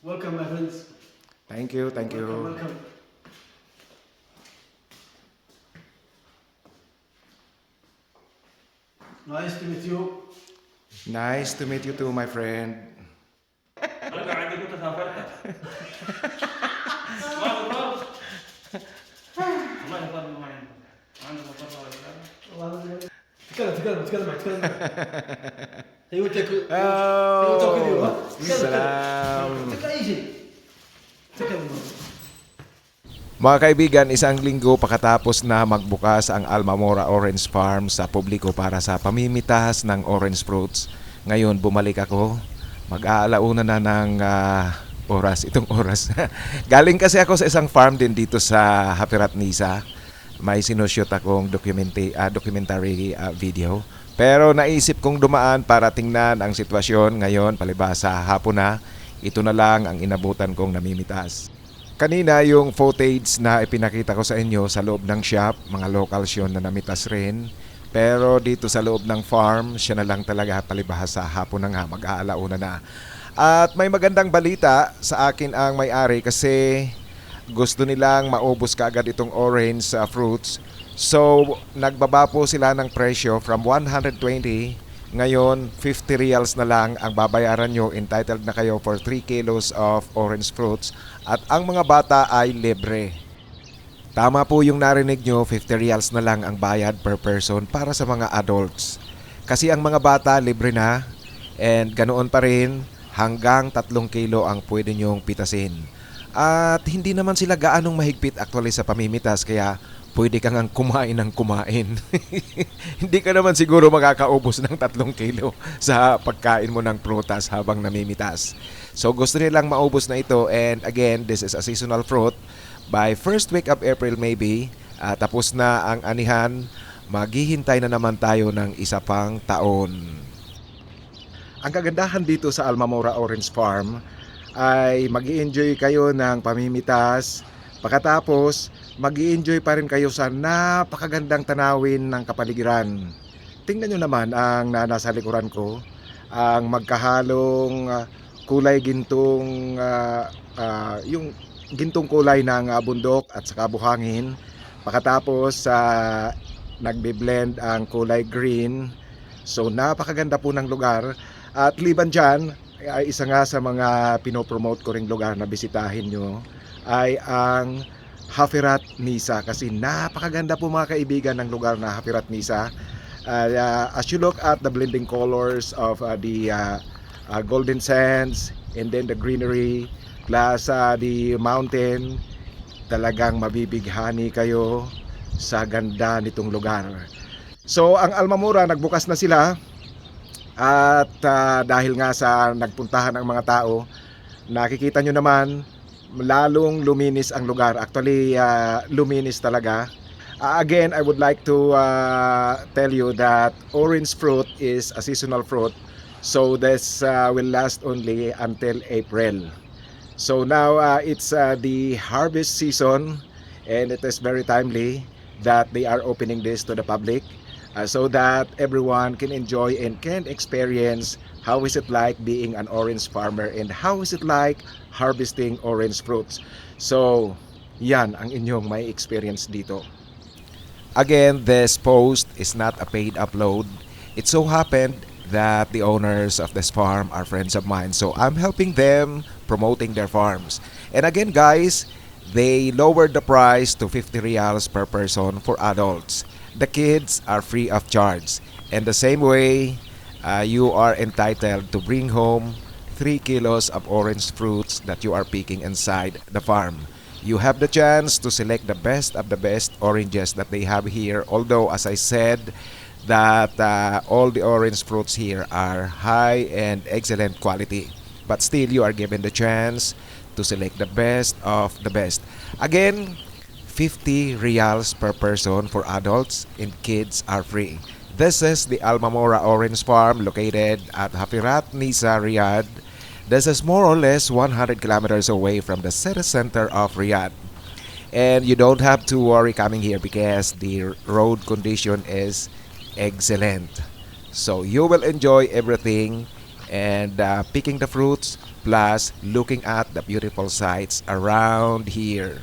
Welcome, my friends. Thank you, thank you. Welcome. Nice to meet you. Nice to meet you too, my friend. Talaga, hindi ko tasafar. Wala يفضل معين. عنده مطر ولا تكلم معي ايوه انت Oh, فيديو salam. تكلم اي شيء تكلم Mga kaibigan, isang linggo pakatapos na magbukas ang Almamora Orange Farm sa publiko para sa pamimitas ng orange fruits. Ngayon, bumalik ako. Mag-aalauna na ng itong oras. Galing kasi ako sa isang farm din dito sa Hapirat Nisa. May sinushoot akong documentary video. Pero naisip kong dumaan para tingnan ang sitwasyon ngayon, palibhasa hapon na. Ito na lang ang inabutan kong namimitas. Kanina yung footage na ipinakita ko sa inyo sa loob ng shop, mga locals yun na namitas rin. Pero dito sa loob ng farm, siya na lang talaga palibhasa hapon na nga, mag-aalauna na. At may magandang balita sa akin ang may-ari kasi gusto nilang maubos kaagad itong orange fruits. So nagbaba po sila ng presyo from 120, ngayon 50 reals na lang ang babayaran nyo. Entitled na kayo for 3 kilos of orange fruits. At ang mga bata ay libre. Tama po yung narinig nyo, 50 reals na lang ang bayad per person para sa mga adults. Kasi ang mga bata libre na, and ganoon pa rin hanggang 3 kilo ang pwede nyong pitasin. At hindi naman sila gaanong mahigpit actually sa pamimitas, kaya pwede kang kumain ng kumain. Hindi ka naman siguro makakaubos ng 3 kilo sa pagkain mo ng prutas habang namimitas. So gusto nilang maubos na ito, and again, this is a seasonal fruit. By first week of April maybe, tapos na ang anihan, maghihintay na naman tayo ng isa pang taon. Ang kagandahan dito sa Almamora Orange Farm ay mag-i-enjoy kayo ng pamimitas. Pagkatapos, mag-i-enjoy pa rin kayo sa napakagandang tanawin ng kapaligiran. Tingnan nyo naman ang nasa likuran ko, ang magkahalong kulay gintong, yung gintong kulay ng bundok at saka buhangin. Pagkatapos, nagbe-blend ang kulay green. So napakaganda po ng lugar. At liban dyan, ay isa nga sa mga pinopromote ko ring lugar na bisitahin nyo ay ang Hapirat Nisa, kasi napakaganda po mga kaibigan ng lugar na Hapirat Nisa. As you look at the blending colors of the golden sands and then the greenery plus the mountain, talagang mabibighani kayo sa ganda nitong lugar. So ang Almamora nagbukas na sila, at dahil nga sa nagpuntahan ang mga tao, nakikita nyo naman lalong luminis ang lugar. Actually luminis talaga. Again, I would like to tell you that orange fruit is a seasonal fruit. So this will last only until April. So now it's the harvest season, and it is very timely that they are opening this to the public, so that everyone can enjoy and can experience how is it like being an orange farmer and how is it like harvesting orange fruits. So yan ang inyong may experience dito. Again, this post is not a paid upload. It so happened that the owners of this farm are friends of mine, so I'm helping them promoting their farms. And again guys, they lowered the price to 50 reals per person for adults. The kids are free of charge, and the same way you are entitled to bring home 3 kilos of orange fruits that you are picking inside the farm. You have the chance to select the best of the best oranges that they have here, although as I said that all the orange fruits here are high and excellent quality, but still you are given the chance to select the best of the best. Again, 50 reals per person for adults, and kids are free. This is the Almamora Orange Farm located at Hapirat Nisa, Riyadh. This is more or less 100 kilometers away from the city center of Riyadh. And you don't have to worry coming here because the road condition is excellent. So you will enjoy everything, and picking the fruits plus looking at the beautiful sights around here.